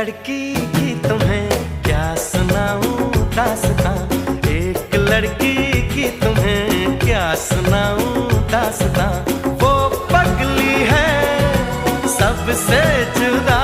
लड़की की तुम्हें क्या सुनाऊं दास्तां, एक लड़की की तुम्हें क्या सुनाऊं दास्तां। वो पगली है सबसे जुदा,